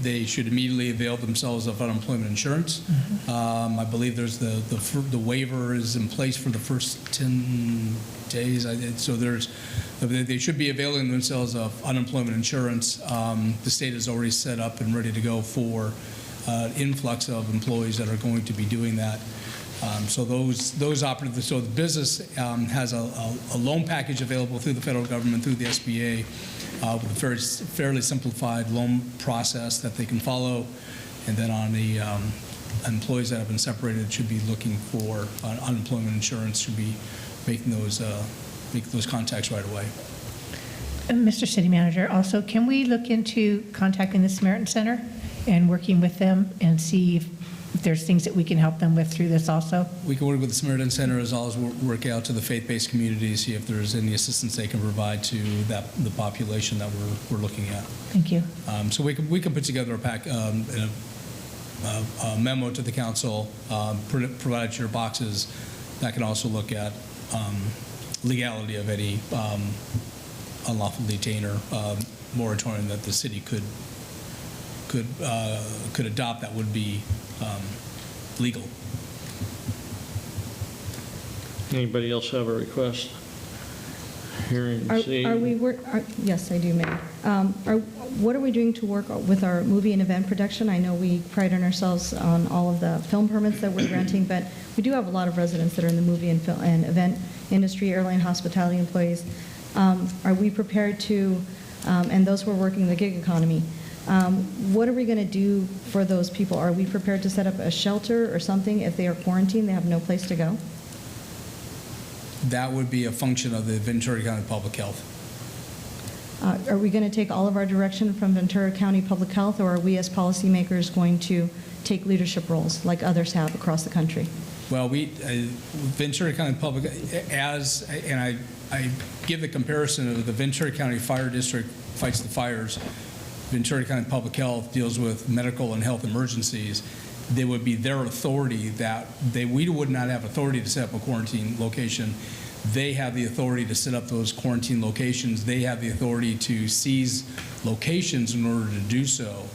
They should immediately avail themselves of unemployment insurance. I believe there's the waiver is in place for the first 10 days. So they should be availing themselves of unemployment insurance. The state is already set up and ready to go for influx of employees that are going to be doing that. So those operatives, so the business has a loan package available through the federal government, through the SBA, with a fairly simplified loan process that they can follow. And then on the employees that have been separated should be looking for unemployment insurance, should be making those contacts right away. Mr. City Manager, also, can we look into contacting the Samaritan Center and working with them and see if there's things that we can help them with through this also? We can work with the Samaritan Center as well as work out to the faith-based community, see if there's any assistance they can provide to the population that we're looking at. Thank you. So we can put together a memo to the council, provide your boxes that can also look at legality of any unlawful detainer moratorium that the city could adopt that would be legal. Anybody else have a request? Hearing, Yes, I do, Mayor. What are we doing to work with our movie and event production? I know we pride on ourselves on all of the film permits that we're granting, but we do have a lot of residents that are in the movie and event industry, airline hospitality employees. Are we prepared to, and those who are working in the gig economy, what are we going to do for those people? Are we prepared to set up a shelter or something if they are quarantined, they have no place to go? That would be a function of the Ventura County Public Health. Are we going to take all of our direction from Ventura County Public Health, or are we as policymakers going to take leadership roles like others have across the country? Well, Ventura County Public, and I give the comparison of the Ventura County Fire District fights the fires. Ventura County Public Health deals with medical and health emergencies. They would be their authority that we would not have authority to set up a quarantine location. They have the authority to set up those quarantine locations. They have the authority to seize locations in order to do so.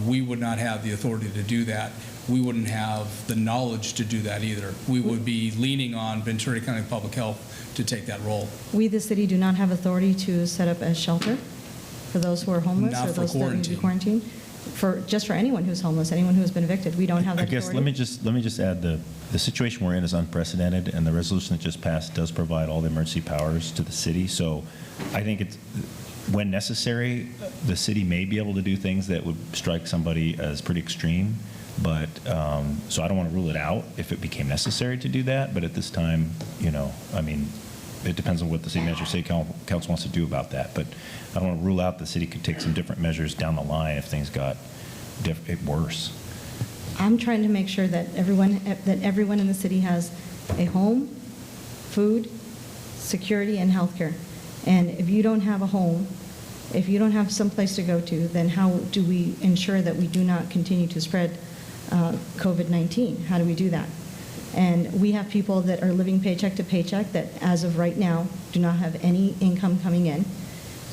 We would not have the authority to do that. We wouldn't have the knowledge to do that either. We would be leaning on Ventura County Public Health to take that role. We, the city, do not have authority to set up a shelter for those who are homeless Not or for those that need to be quarantine. quarantined? Just for anyone who's homeless, anyone who has been evicted, we don't have that I guess authority? let me just add the situation we're in is unprecedented, and the resolution that just passed does provide all the emergency powers to the city. So I think it's, when necessary, the city may be able to do things that would strike somebody as pretty extreme. But so I don't want to rule it out if it became necessary to do that. But at this time, I mean, it depends on what the city manager, city council wants to do about that. But I don't want to rule out the city could take some different measures down the line if things got worse. I'm trying to make sure that everyone in the city has a home, food, security, and healthcare. And if you don't have a home, if you don't have some place to go to, then how do we ensure that we do not continue to spread COVID-19? How do we do that? And we have people that are living paycheck to paycheck that, as of right now, do not have any income coming in.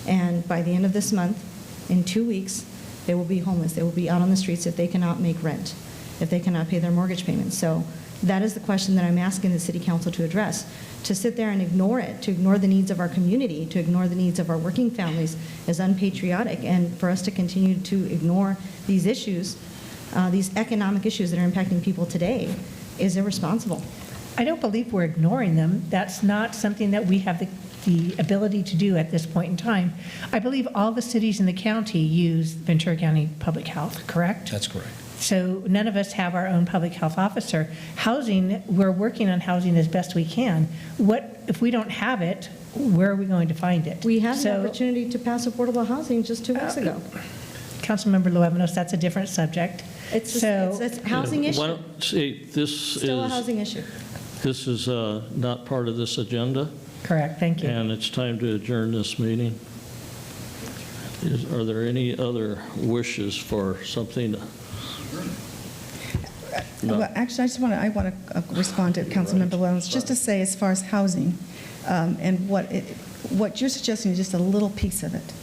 And by the end of this month, in 2 weeks, they will be homeless. They will be out on the streets if they cannot make rent. if they cannot pay their mortgage payments. So that is the question that I'm asking the city council to address. To sit there and ignore it, to ignore the needs of our community, to ignore the needs of our working families is unpatriotic. And for us to continue to ignore these issues, these economic issues that are impacting people today, is irresponsible. I don't believe we're ignoring them. That's not something that we have the ability to do at this point in time. I believe all the cities in the county use Ventura County Public Health, correct? That's correct. So none of us have our own public health officer. Housing, we're working on housing as best we can. What, if we don't have it, where are we going to find it? We had So- the opportunity to pass affordable housing just 2 weeks ago. Councilmember Luevanos, that's a different subject. It's So- a housing Why issue, don't- See, still a housing issue. this is not part of this agenda, Correct, thank you. and it's time to adjourn this meeting. Are there any other wishes for something? No. Well, actually, I want to respond to Councilmember Wellens, just to say, as far as housing, and what you're suggesting is just a little piece of it.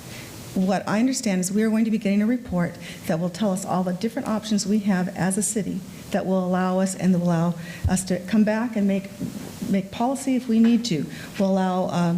What I understand is we are going to be getting a report that will tell us all the different options we have as a city that will allow us and will allow us to come back and make policy if we need to. Will allow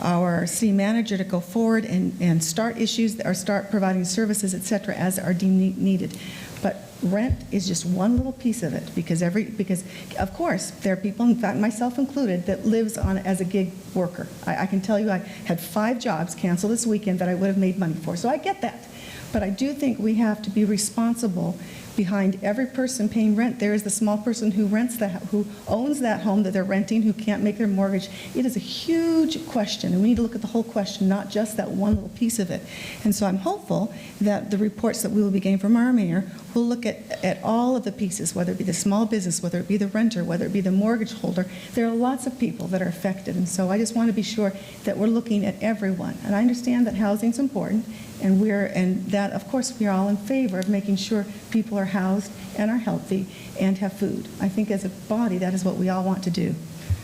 our city manager to go forward and start issues or start providing services, et cetera, as are deemed needed. But rent is just one little piece of it, because of course there are people, in fact myself included, that lives on as a gig worker. I can tell you I had 5 jobs canceled this weekend that I would have made money for, so I get that. But I do think we have to be responsible. Behind every person paying rent, there is the small person who who owns that home that they're renting, who can't make their mortgage. It is a huge question, and we need to look at the whole question, not just that one little piece of it. And so I'm hopeful that the reports that we will be getting from our mayor will look at all of the pieces, whether it be the small business, whether it be the renter, whether it be the mortgage holder. There are lots of people that are affected, and so I just want to be sure that we're looking at everyone. And I understand that housing is important, and that, of course, we are all in favor of making sure people are housed and are healthy and have food. I think as a body, that is what we all want to do.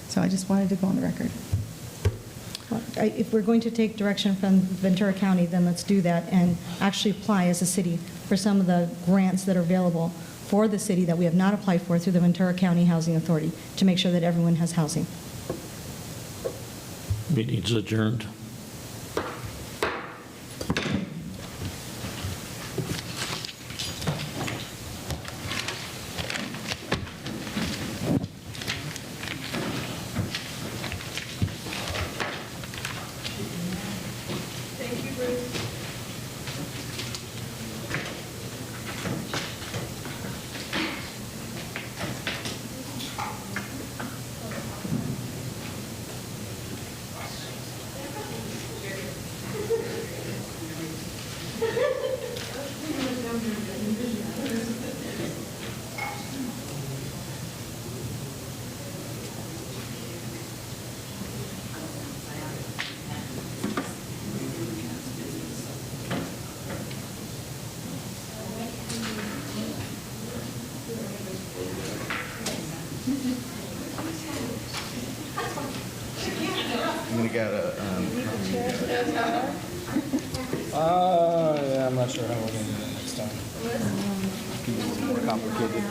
So I just wanted to go on the record. If we're going to take direction from Ventura County, then let's do that and actually apply as a city for some of the grants that are available for the city that we have not applied for through the Ventura County Housing Authority to make sure that everyone has housing. Meeting's adjourned. I'm gonna get a. Yeah, I'm not sure how we're going to do that next time. It's a little more complicated.